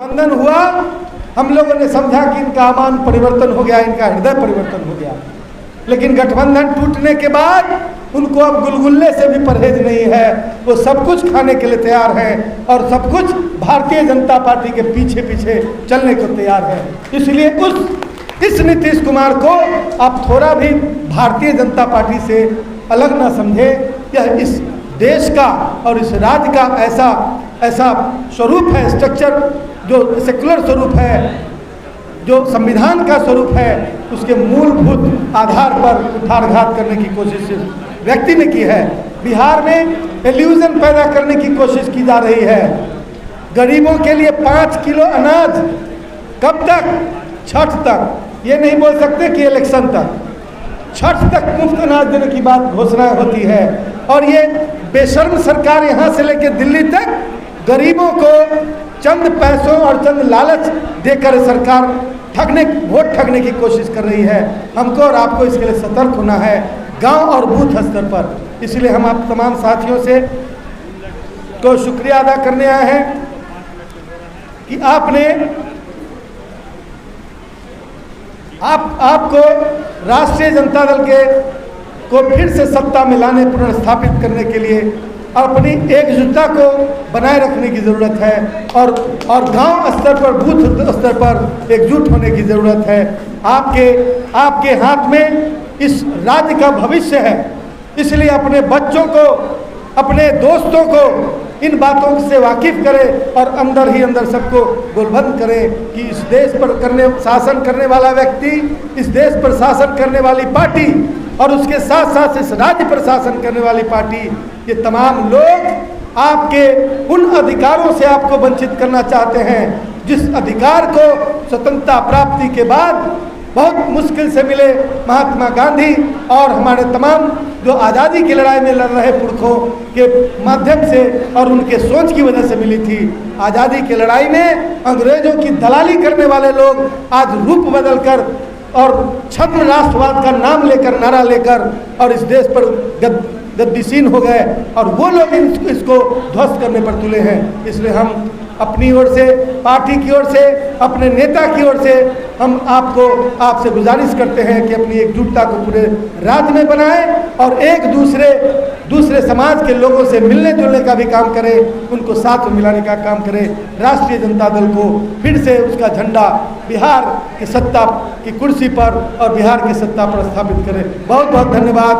गठबंधन हुआ, हम लोगों ने समझा कि इनका आमान परिवर्तन हो गया, इनका हृदय परिवर्तन हो गया। लेकिन गठबंधन टूटने के बाद उनको अब गुलगुल्ले से भी परहेज नहीं है। वो सब कुछ खाने के लिए तैयार हैं और सब कुछ भारतीय जनता पार्टी के पीछे पीछे चलने को तैयार है। इसलिए इस नीतीश कुमार को आप थोड़ा भी भारतीय जनता पार्टी से अलग ना समझे। यह इस देश का और इस राज्य का ऐसा स्वरूप है, स्ट्रक्चर जो सेकुलर स्वरूप है, जो संविधान का स्वरूप है, उसके मूलभूत आधार पर कुठारघात करने की कोशिश व्यक्ति ने की है। बिहार में इल्यूजन पैदा करने की कोशिश की जा रही है। गरीबों के लिए 5 किलो अनाज कब तक? छठ तक। ये नहीं बोल सकते कि इलेक्शन तक, छठ तक मुफ्त अनाज देने की बात घोषणाएं होती है। और ये बेशर्म सरकार यहाँ से लेकर दिल्ली तक गरीबों को चंद पैसों और चंद लालच देकर सरकार वोट ठगने की कोशिश कर रही है। हमको और आपको इसके लिए सतर्क होना है, गांव और बूथ स्तर पर। इसलिए हम आप तमाम साथियों से को शुक्रिया अदा करने आए हैं कि आपको राष्ट्रीय जनता दल को फिर से सत्ता में लाने, पुनर्स्थापित करने के लिए अपनी एकजुटता को बनाए रखने की ज़रूरत है और गांव स्तर पर, बूथ स्तर पर एकजुट होने की ज़रूरत है। आपके हाथ में इस राज्य का भविष्य है। इसलिए अपने बच्चों को, अपने दोस्तों को इन बातों से वाकिफ करें और अंदर ही अंदर सबको गोलबंद करें कि इस देश पर शासन करने वाला व्यक्ति, इस देश पर शासन करने वाली पार्टी और उसके साथ साथ इस राज्य पर शासन करने वाली पार्टी, ये तमाम लोग आपके उन अधिकारों से आपको वंचित करना चाहते हैं जिस अधिकार को स्वतंत्रता प्राप्ति के बाद बहुत मुश्किल से मिले। महात्मा गांधी और हमारे तमाम जो आज़ादी की लड़ाई में लड़ रहे पुरखों के माध्यम से और उनके सोच की वजह से मिली थी। आज़ादी की लड़ाई में अंग्रेजों की दलाली करने वाले लोग आज रूप बदलकर और छद्म राष्ट्रवाद का नाम लेकर, नारा लेकर और इस देश पर गद्दीसीन हो गए और वो लोग इसको ध्वस्त करने पर तुले हैं। इसलिए हम अपनी ओर से, पार्टी की ओर से, अपने नेता की ओर से हम आपसे गुजारिश करते हैं कि अपनी एकजुटता को पूरे राज्य में बनाएं और एक दूसरे समाज के लोगों से मिलने जुलने का भी काम करें, उनको साथ में मिलाने का काम करें। राष्ट्रीय जनता दल को फिर से उसका झंडा बिहार की सत्ता की कुर्सी पर और बिहार की सत्ता पर स्थापित करें। बहुत बहुत धन्यवाद।